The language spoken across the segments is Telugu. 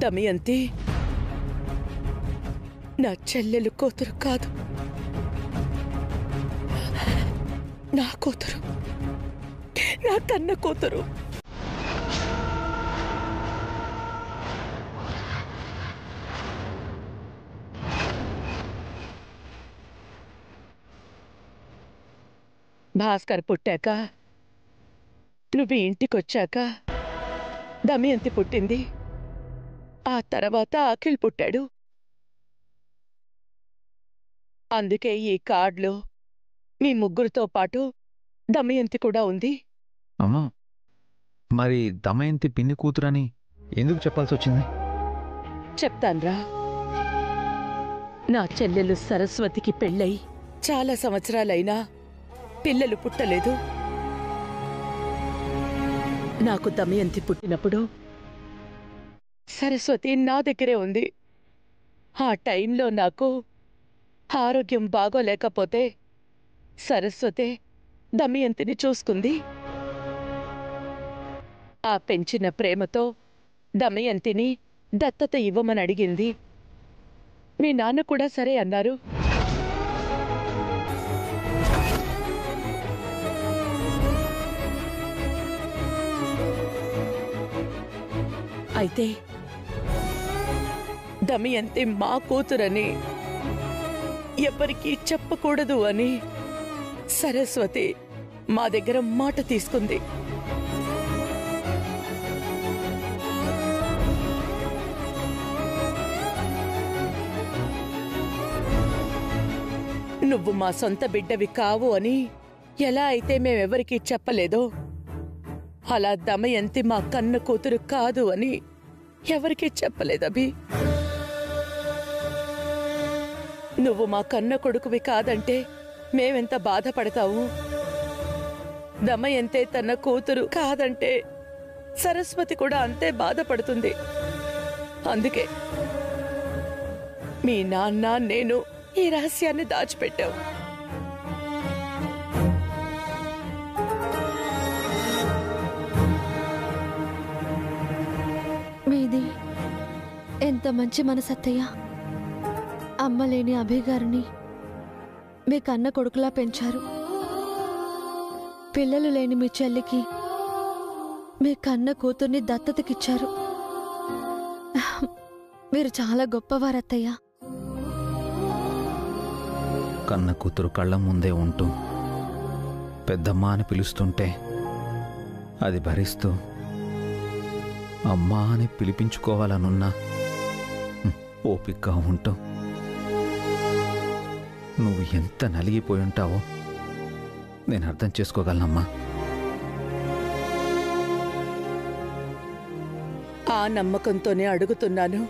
దమయంతి నా చెల్లెలు కూతురు కాదు, నా కూతురు, నా కన్న కూతురు. భాస్కర్ పుట్టాక, నువ్వు ఇంటికొచ్చాక దమయంతి పుట్టింది. ఆ తర్వాత అఖిల్ పుట్టాడు. అందుకే ఈ కార్డులో మీ ముగ్గురితో పాటు దమయంతి కూడా ఉంది. అమ్మా, మరి దమయంతి పిన్ని కూతురని ఎందుకు చెప్పాల్సి వచ్చింది? చెప్తాన్రా. నా చెల్లెలు సరస్వతికి పెళ్ళై చాలా సంవత్సరాలైనా పిల్లలు పుట్టలేదు. నాకు దమయంతి పుట్టినప్పుడు సరస్వతి నా దగ్గరే ఉంది. ఆ టైంలో నాకు ఆరోగ్యం బాగోలేకపోతే సరస్వతే దమయంతిని చూసుకుంది. ఆ పెంచిన ప్రేమతో దమయంతిని దత్తత ఇవ్వమని అడిగింది. మీ నాన్న కూడా సరే అన్నారు. అయితే దమయంతి మా కూతురని ఎవ్వరికీ చెప్పకూడదు అని సరస్వతి మా దగ్గర మాట తీసుకుంది. నువ్వు మా సొంత బిడ్డవి కావు అని ఎలా అయితే మేమెవరికీ చెప్పలేదో, అలా దమయంతి మా కన్న కూతురు కాదు అని ఎవరికీ చెప్పలేదభి. నువ్వు మా కన్న కొడుకువి కాదంటే మేమెంత బాధపడతావు. దమయంతే తన కూతురు కాదంటే సరస్వతి కూడా అంతే బాధపడుతుంది. అందుకే మీ నాన్న నేను ఈ రహస్యాన్ని దాచిపెట్టావు. మీది ఎంత మంచి మనసత్తయ్య. అమ్మలేని అభిగారిని మీ కన్న కొడుకులా పెంచారు. పిల్లలు లేని మీ చెల్లికి మీ కన్న కూతుర్ని దత్తతకిచ్చారు. మీరు చాలా గొప్పవారత్తయ్య. కన్న కూతురు కళ్ళ ముందే ఉంటూ పెద్దమ్మ అని పిలుస్తుంటే అది భరిస్తూ అమ్మా అని పిలిపించుకోవాలనున్నా ఓపికగా ఉంటూ నువ్వు ఎంత నలిగిపోయి ఉంటావో నేను అర్థం చేసుకోగలనమ్మా. ఆ నమ్మకంతోనే అడుగుతున్నాను.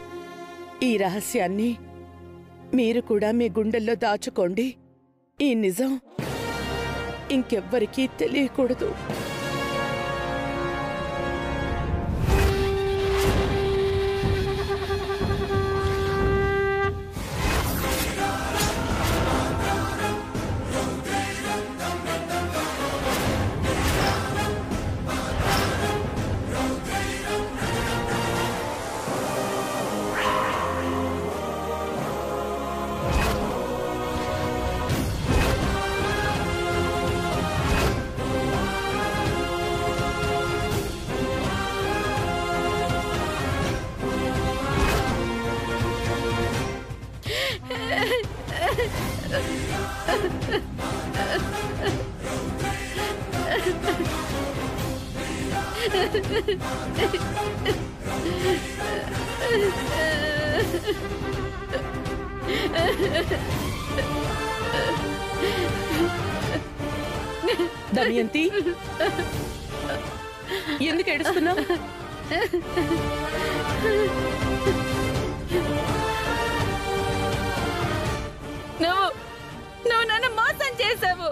ఈ రహస్యాన్ని మీరు కూడా మీ గుండెల్లో దాచుకోండి. ఈ నిజం ఇంకెవ్వరికీ తెలియకూడదు. దమయంతి, ఎందుకు ఏడుస్తున్నావు? నువ్వు నన్ను మోసం చేసావు.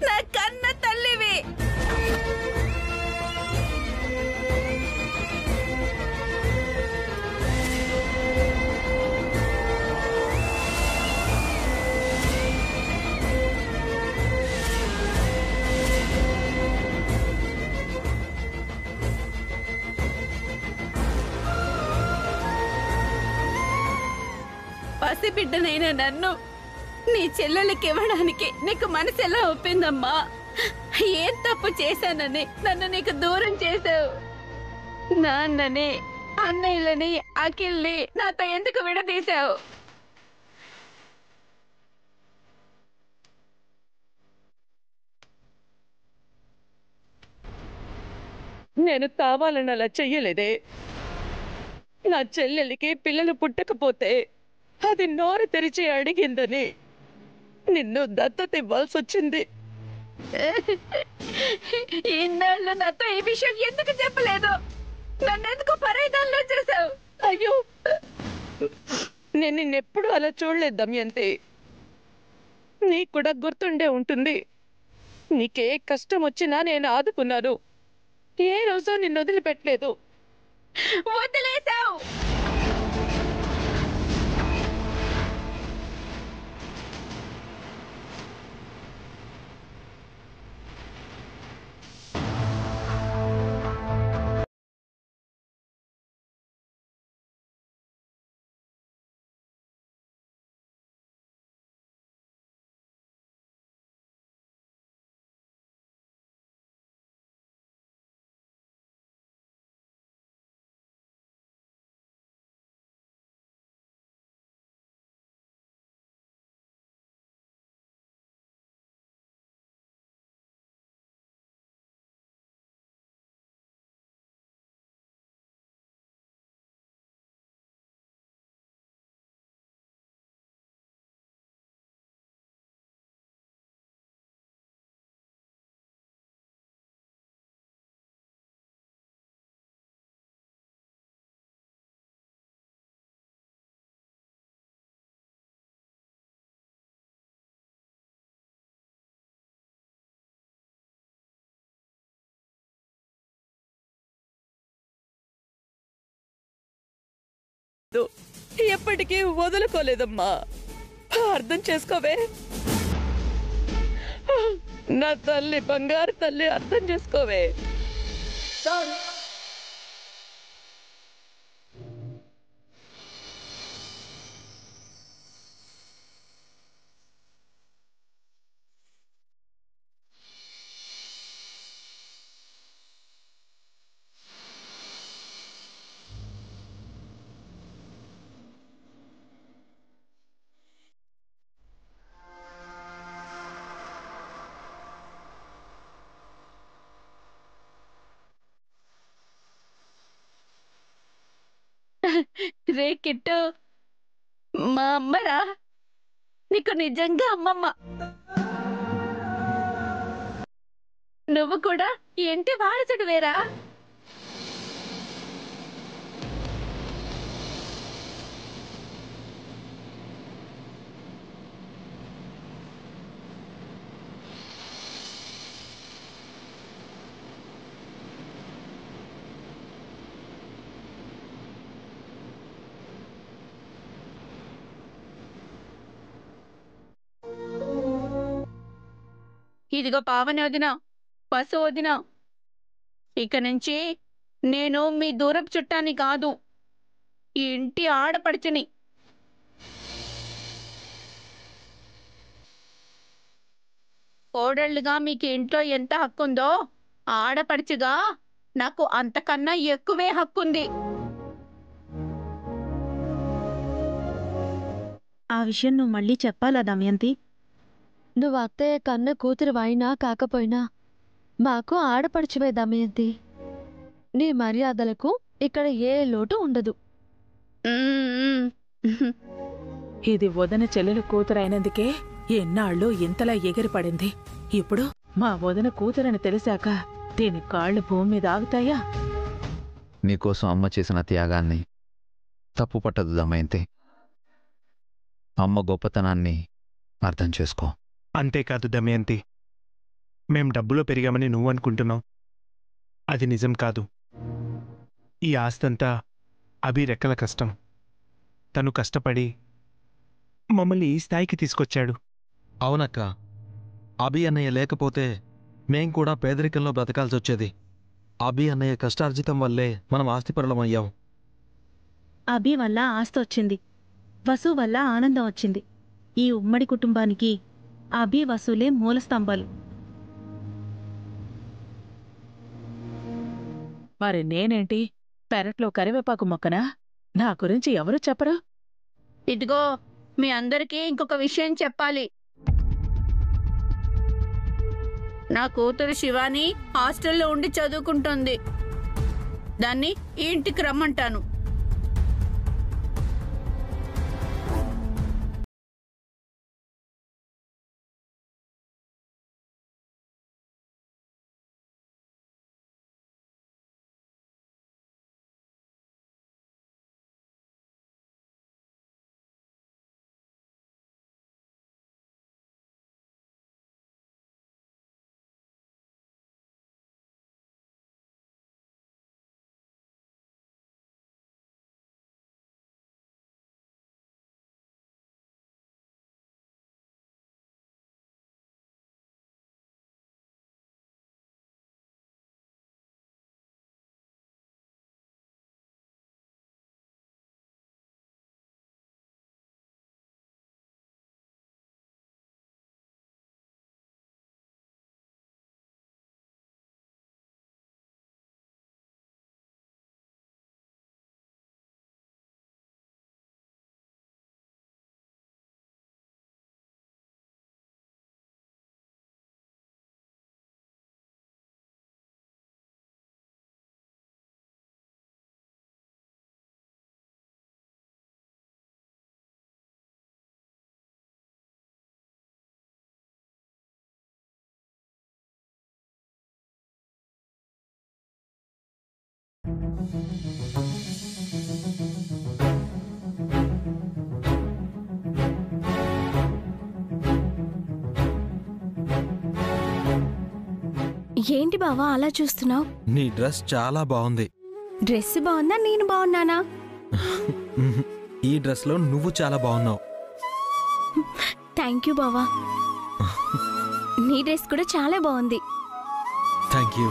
నా కన్న తల్లివి. పసిబిడ్డనైనా నన్ను నీ చెల్లెలకి ఇవ్వడానికి నీకు మనసు ఎలా ఒప్పిందమ్మా? ఏం తప్పు చేశానని నన్ను నీకు దూరం చేసావు? నాన్నని, అన్నయ్యలని, అఖిల్ని నాతో ఎందుకు విడదీశావు? నేను కావాలని అలా చెయ్యలేదే. నా చెల్లెలికి పిల్లలు పుట్టకపోతే అది నోరు తెరిచి అడిగిందని నిన్ను దత్తత ఇవ్వాల్సి వచ్చింది. ఇన్నాళ్ళు నాతో ఈ విషయం ఎందుకు చెప్పలేదు? నన్నెందుకు పరాయిదాల్లో చేశావు? అయ్యో, నేను నిన్నెప్పుడు అలా చూడలేదు దమయంతి. నీకు కూడా గుర్తుండే ఉంటుంది. నీకే కష్టం వచ్చినా నేను ఆదుకున్నాను. ఏ రోజు నిన్ను వదిలిపెట్టలేదు. వదిలేశావు. ఎప్పటికీ వదులుకోలేదమ్మా. అర్థం చేసుకోవే. నా తల్లి, బంగారు తల్లి, అర్థం చేసుకోవే. రే కిట్టు, మా అమ్మరా? నీకు నిజంగా అమ్మమ్మ. నువ్వు కూడా ఈ ఇంటి వారసుడు వేరా? ఇదిగో పావని వదిన, పసు వదిన, ఇక నుంచి నేను మీ దూరపు చుట్టాన్ని కాదు, ఈ ఇంటి ఆడపడుచుని. కోడళ్ళుగా మీకు ఇంట్లో ఎంత హక్కుందో, ఆడపడుచుగా నాకు అంతకన్నా ఎక్కువే హక్కుంది. ఆ విషయం నువ్వు మళ్ళీ చెప్పాలా దమయంతి? నువ్వు అత్తయ్య కన్న కూతురు అయినా కాకపోయినా మాకు ఆడపడుచువే దమయంతి. నీ మర్యాదలకు ఇక్కడ ఏ లోటు ఉండదు. ఇది వదిన చెల్లెలు కూతురైనందుకే ఎన్నాళ్ళు ఇంతలా ఎగిరిపడింది. ఇప్పుడు మా వదిన కూతురని తెలిసాక దీని కాళ్ళు భూమి మీద ఆగుతాయా? నీకోసం అమ్మ చేసిన త్యాగాన్ని తప్పు పట్టదు దమయంతి. అమ్మ గొప్పతనాన్ని అర్థం చేసుకో. అంతేకాదు దమయంతి, మేం డబ్బులో పెరిగామని నువ్వు అనుకుంటున్నావు. అది నిజం కాదు. ఈ ఆస్తంతా అభి రెక్కల కష్టం. తను కష్టపడి మమ్మల్ని ఈ స్థాయికి తీసుకొచ్చాడు. అవునక్క, అభి అన్నయ్య లేకపోతే మేం కూడా పేదరికంలో బ్రతకాల్సి వచ్చేది. అభి అన్నయ్య కష్టార్జితం వల్లే మనం ఆస్తిపరులమయ్యాం. అభి వల్ల ఆస్తి వచ్చింది, వసు వల్ల ఆనందం వచ్చింది. ఈ ఉమ్మడి కుటుంబానికి అభి వసులే మూల స్తంభాలు. మరి నేనేంటి, పెరట్లో కరివేపాకు మొక్కనా? నా గురించి ఎవరు చెప్పరు? ఇదిగో, మీ అందరికీ ఇంకొక విషయం చెప్పాలి. నా కూతురు శివాని హాస్టల్లో ఉండి చదువుకుంటోంది. దాన్ని ఈ ఇంటికి రమ్మంటాను. ఏంటి బావా అలా చూస్తున్నావు? నీ డ్రెస్ చాలా బాగుంది. డ్రెస్ బాగుందా, నేను బాగున్నానా? ఈ డ్రెస్లో నువ్వు చాలా బాగున్నావు. థ్యాంక్ యూ బావా. నీ డ్రెస్ కూడా చాలా బాగుంది. Thank you.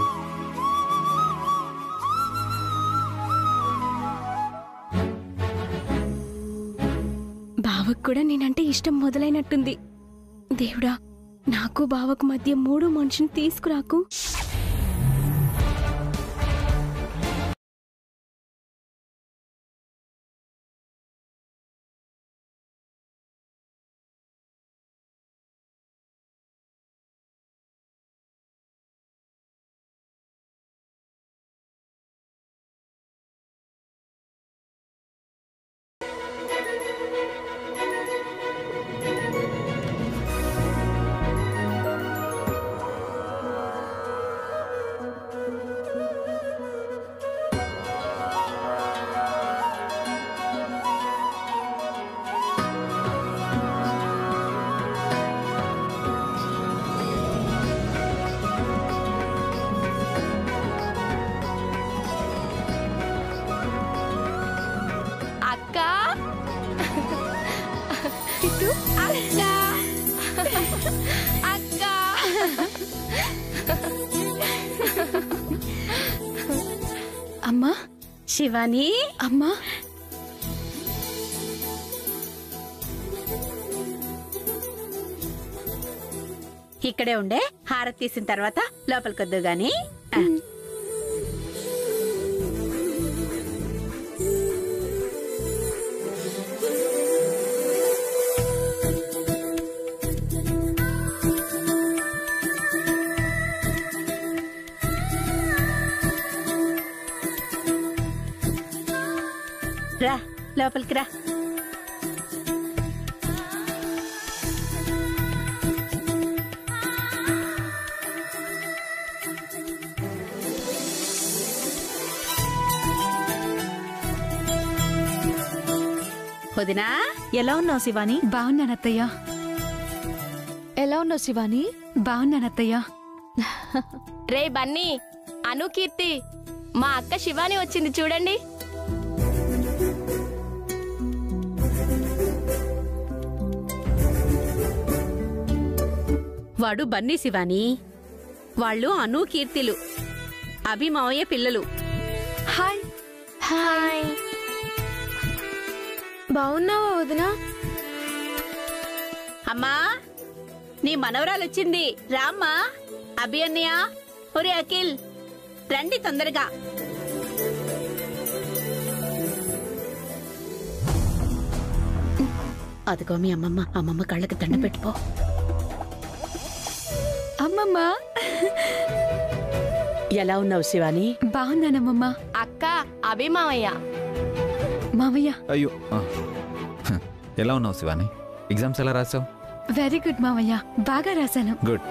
బావకు కూడా నేనంటే ఇష్టం మొదలైనట్టుంది. దేవుడా, నాకు బావకు మధ్య మూడో మనిషిని తీసుకురాకు. అమ్మా శివాని, అమ్మా ఇక్కడే ఉండే. హారతి తీసిన తర్వాత లోపలికొద్దు గాని. రా, లోపలికి రా. వదినా, ఎలా ఉన్నావు శివాని? బాగున్నానత్తయ్య. ఎలా ఉన్నావు శివాని? బాగున్నానత్తయ్య. రే బన్నీ, అను, కీర్తి, మా అక్క శివాని వచ్చింది చూడండి. వాడు బన్నీ శివాని, వాళ్ళు అను కీర్తిలు, అభి మావయ్య పిల్లలు. హాయ్. హాయ్. బాగున్నావా వదినా? అమ్మా, నీ మనవరాలొచ్చింది, రామ్మా. అభి అన్నయ్య, ఒరే అఖిల్, రండి తొందరగా. అదిగో మీ అమ్మమ్మ. అమ్మమ్మ కళ్ళకి దండ పెట్టుకో. అమ్మమ్మ, ఎలా ఉన్నావు శివాని? బాగున్నానమ్మమ్మ. అక్క, అభి మావయ్య. మావయ్య. అయ్యో, ఎలా ఉన్నావు శివాని? ఎగ్జామ్స్ ఎలా రాసావు? వెరీ గుడ్ మావయ్య, బాగా రాశాను. గుడ్.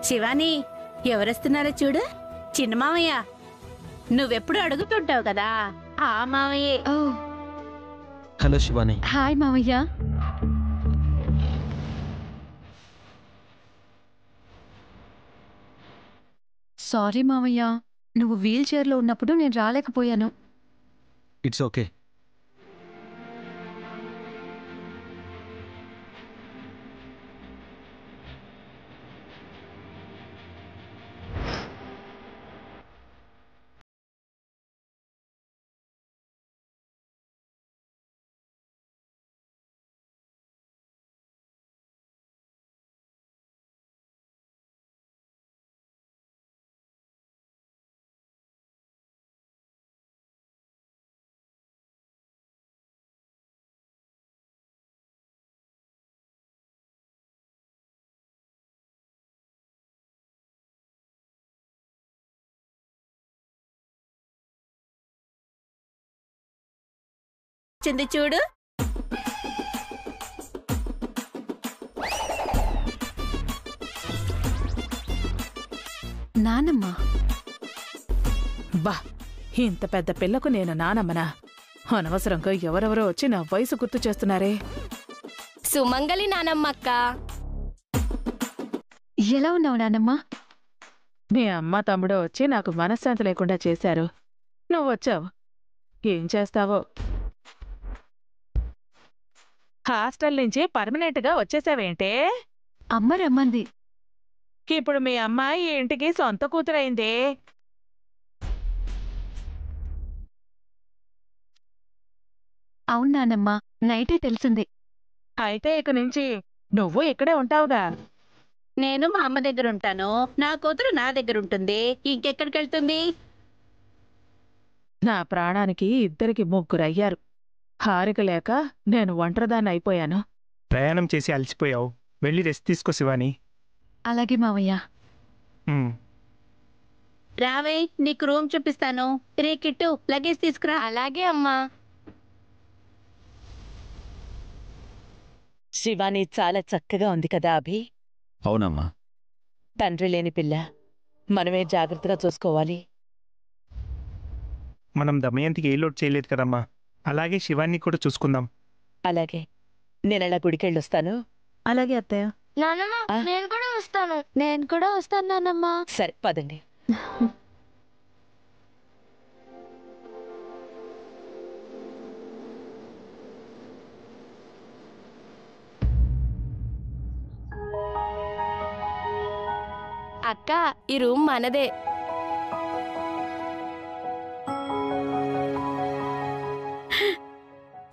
శివాని, ఎవరొస్తున్నారో చూడు. చిన్న మావయ్య. నువ్వెప్పుడు అడుగుతుంటావు కదా, ఆ మావయ్యే. ఓ, హలో శివాని. హాయ్ మావయ్య. సారీ మావయ్య, నువ్వు వీల్ చైర్లో ఉన్నప్పుడు నేను రాలేకపోయాను. It's okay. వచ్చింది చూడు. నానమ్మ. బా, ఇంత పెద్ద పిల్లకు నేను నానమ్మనా? అనవసరంగా ఎవరెవరో వచ్చి నా వయసు గుర్తు చేస్తున్నారే. సుమంగలి నానమ్మ అక్క. ఎలా ఉన్నావు నానమ్మ? మీ అమ్మ తమ్ముడు వచ్చి నాకు మనశ్శాంతి లేకుండా చేశారు. నువ్వు వచ్చావు, ఏం చేస్తావో. హాస్టల్ నుంచి పర్మనెంట్గా వచ్చేసావేంటే? అమ్మ రమ్మంది. ఇప్పుడు మీ అమ్మాయి ఇంటికి సొంత కూతురైందే. అవును నానమ్మ, నైటే తెలిసింది. అయితే ఇక నుంచి నువ్వు ఇక్కడే ఉంటావుగా? నేను మా అమ్మ దగ్గర ఉంటాను, నా కూతురు నా దగ్గర ఉంటుంది. ఇంకెక్కడికి వెళ్తుంది? నా ప్రాణానికి ఇద్దరికి ముగ్గురయ్యారు. హారిక లేక నేను ఒంటరిదాన్ని అయిపోయాను. ప్రయాణం చేసి అలసిపోయావు, వెళ్ళి రెస్ట్ తీసుకో శివాని. అలాగే మావయ్య. రావే, నీకు రూమ్ చూపిస్తాను. రే కిట్టు, లగేజ్ తీసుకురా. అలాగే అమ్మా. శివాని చాలా చక్కగా ఉంది కదా అభి? అవునమ్మా. తండ్రి లేని పిల్ల, మనమే జాగ్రత్తగా చూసుకోవాలి. మనం దమయంతికి ఏ లోటు చేయలేదు కదమ్మా, అలాగే శివాన్ని కూడా చూసుకుందాం. అలాగే, నేనలా గుడికెళ్ళొస్తాను. అలాగే అత్తయ్య. నానమ్మ, ఆ? నేను కూడా వస్తాను. నేను కూడా వస్తాను నానమ్మ. సరే పదండి. అక్క, ఈ రూమ్ మనదే.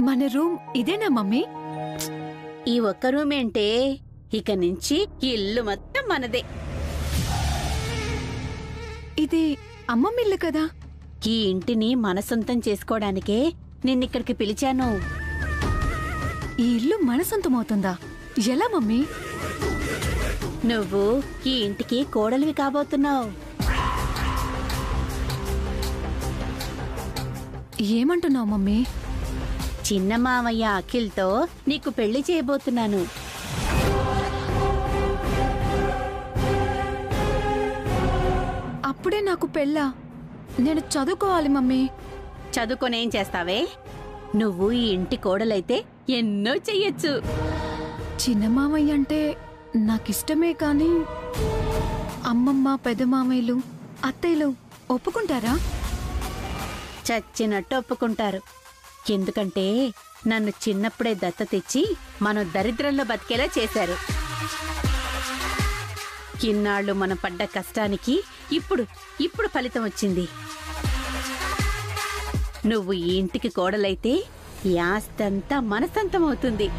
మన రూమ్ ఇదేనా మమ్మీ? ఈ ఒక్క రూమ్ ఏంటే, ఇక నుంచి ఇల్లు మొత్తం మనదే. ఇది అమ్మమ్మ ఇల్లు కదా? ఈ ఇంటిని మన సొంతం చేసుకోవడానికే నిన్నిక్కడికి పిలిచాను. ఈ ఇల్లు మన సొంతమవుతుందా? ఎలా మమ్మీ? నువ్వు ఈ ఇంటికి కోడలివి కాబోతున్నావు. ఏమంటున్నావు మమ్మీ? చిన్న మావయ్య అఖిల్తో నీకు పెళ్లి చేయబోతున్నాను. అప్పుడే నాకు పెళ్ళా? నేను చదువుకోవాలి మమ్మీ. చదువుకొనేం చేస్తావే? నువ్వు ఈ ఇంటి కోడలైతే ఎన్నో చెయ్యొచ్చు. చిన్న మామయ్య అంటే నాకిష్టమే కానీ అమ్మమ్మ పెదమామయ్యలు అత్తయ్యలు ఒప్పుకుంటారా? చచ్చినట్టు ఒప్పుకుంటారు. ఎందుకంటే నన్ను చిన్నప్పుడే దత్త తెచ్చి మనం దరిద్రంలో బతికేలా చేశారు. ఇన్నాళ్ళు మనం పడ్డ కష్టానికి ఇప్పుడు ఫలితం వచ్చింది. నువ్వు ఈ ఇంటికి కోడలైతే ఈ ఆస్తంతా మన సొంతం అవుతుంది.